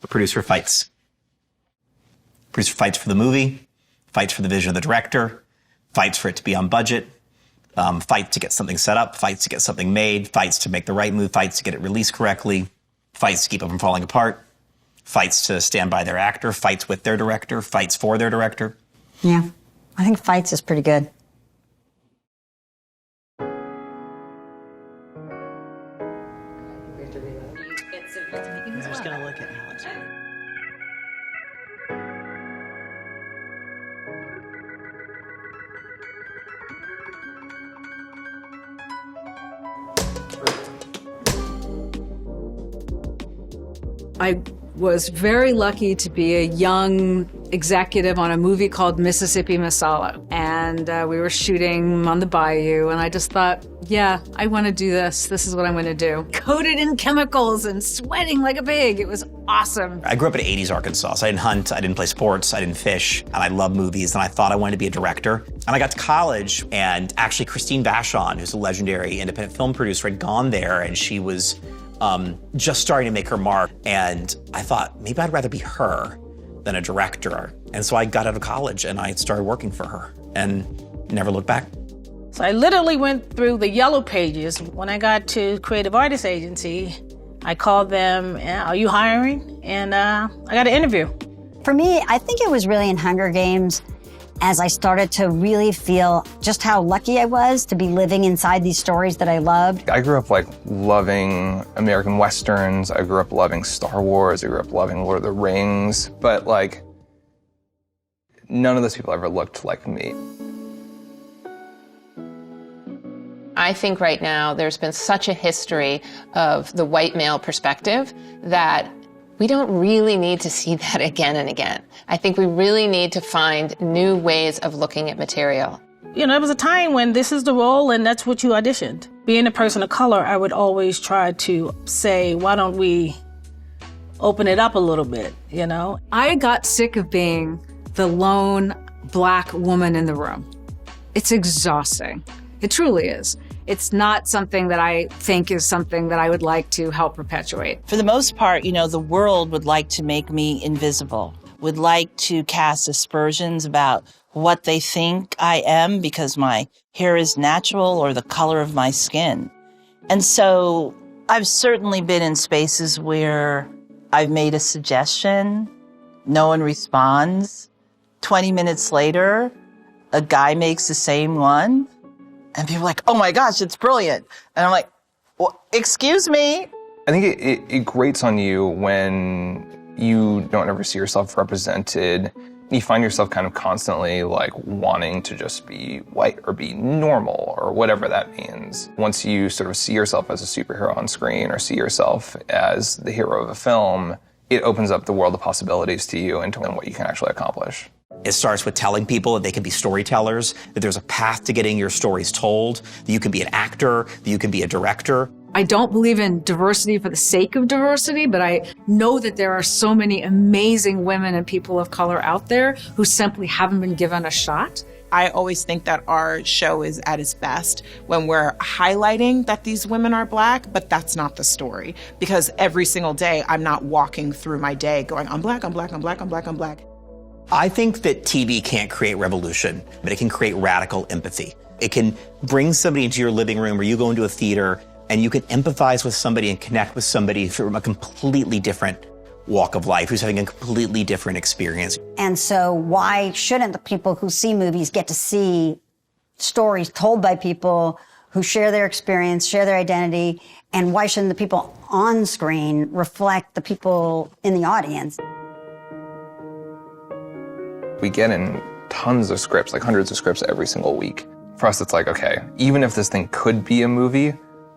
A producer fights. Producer fights for the movie, fights for the vision of the director, fights for it to be on budget, fights to get something set up, fights to get something made, fights to make the right move, fights to get it released correctly, fights to keep it from falling apart, fights to stand by their actor, fights with their director, fights for their director. Yeah, I think fights is pretty good. I'm just gonna look at Alex. I was very lucky to be a young executive on a movie called Mississippi Masala. And we were shooting on the bayou, and I just thought, yeah, I want to do this. This is what I'm going to do. Coated in chemicals and sweating like a pig. It was awesome. I grew up in 80s Arkansas, so I didn't hunt, I didn't play sports, I didn't fish, and I love movies, and I thought I wanted to be a director. And I got to college, and actually Christine Vachon, who's a legendary independent film producer, had gone there, and she was just starting to make her mark. And I thought, maybe I'd rather be her than a director. And so I got out of college and I started working for her and never looked back. So I literally went through the yellow pages. When I got to Creative Artists Agency, I called them, are you hiring? And I got an interview. For me, I think it was really in Hunger Games as I started to really feel just how lucky I was to be living inside these stories that I loved. I grew up loving American Westerns. I grew up loving Star Wars. I grew up loving Lord of the Rings. But none of those people ever looked like me. I think right now there's been such a history of the white male perspective that we don't really need to see that again and again. I think we really need to find new ways of looking at material. You know, there was a time when this is the role and that's what you auditioned. Being a person of color, I would always try to say, why don't we open it up a little bit, you know? I got sick of being the lone black woman in the room. It's exhausting. It truly is. It's not something that I think is something that I would like to help perpetuate. For the most part, you know, the world would like to make me invisible, would like to cast aspersions about what they think I am because my hair is natural or the color of my skin. And so I've certainly been in spaces where I've made a suggestion, no one responds. 20 minutes later, a guy makes the same one. And people are like, oh my gosh, it's brilliant. And I'm like, well, excuse me. I think it grates on you when you don't ever see yourself represented. You find yourself kind of constantly wanting to just be white or be normal or whatever that means. Once you sort of see yourself as a superhero on screen or see yourself as the hero of a film, it opens up the world of possibilities to you and to what you can actually accomplish. It starts with telling people that they can be storytellers, that there's a path to getting your stories told, that you can be an actor, that you can be a director. I don't believe in diversity for the sake of diversity, but I know that there are so many amazing women and people of color out there who simply haven't been given a shot. I always think that our show is at its best when we're highlighting that these women are Black, but that's not the story. Because every single day, I'm not walking through my day going, I'm Black, I'm Black, I'm Black, I'm Black, I'm Black. I think that TV can't create revolution, but it can create radical empathy. It can bring somebody into your living room or you go into a theater and you can empathize with somebody and connect with somebody from a completely different walk of life, who's having a completely different experience. And so why shouldn't the people who see movies get to see stories told by people who share their experience, share their identity, and why shouldn't the people on screen reflect the people in the audience? We get in tons of scripts, hundreds of scripts every single week. For us, it's okay, even if this thing could be a movie,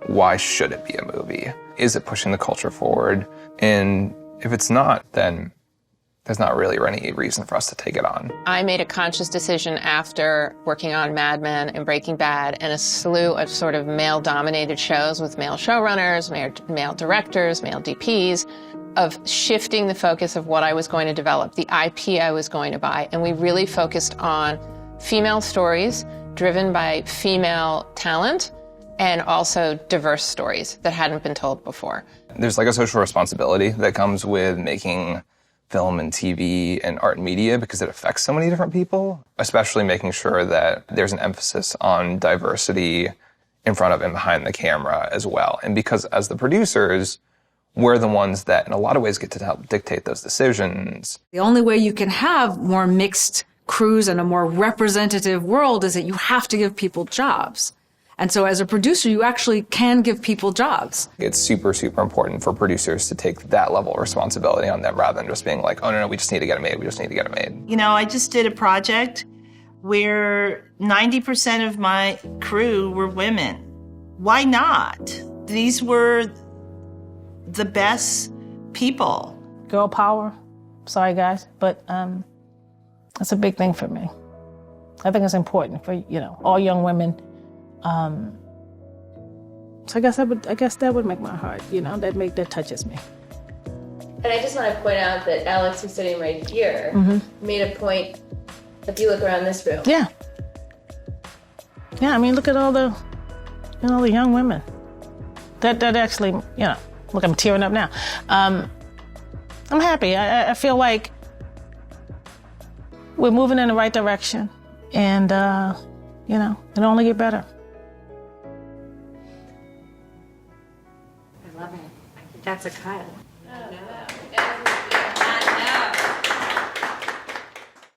why should it be a movie? Is it pushing the culture forward? And if it's not, then there's not really any reason for us to take it on. I made a conscious decision after working on Mad Men and Breaking Bad and a slew of sort of male-dominated shows with male showrunners, male directors, male DPs, of shifting the focus of what I was going to develop, the IP I was going to buy. And we really focused on female stories driven by female talent and also diverse stories that hadn't been told before. There's like a social responsibility that comes with making film and TV and art and media because it affects so many different people, especially making sure that there's an emphasis on diversity in front of and behind the camera as well. And because as the producers, we're the ones that in a lot of ways get to help dictate those decisions. The only way you can have more mixed crews and a more representative world is that you have to give people jobs. And so as a producer, you actually can give people jobs. It's super, super important for producers to take that level of responsibility on them rather than just being like, oh, no, we just need to get it made. We just need to get it made. You know, I just did a project where 90% of my crew were women. Why not? These were the best people. Girl power. Sorry, guys, but that's a big thing for me. I think it's important for, all young women. So I guess that would make my heart, that touches me. And I just want to point out that Alex, who's sitting right here, made a point. If you look around this room, yeah, I mean, look at all the young women. That actually, look, I'm tearing up now. I'm happy. I feel like we're moving in the right direction, and it'll only get better. I love it. That's a cut.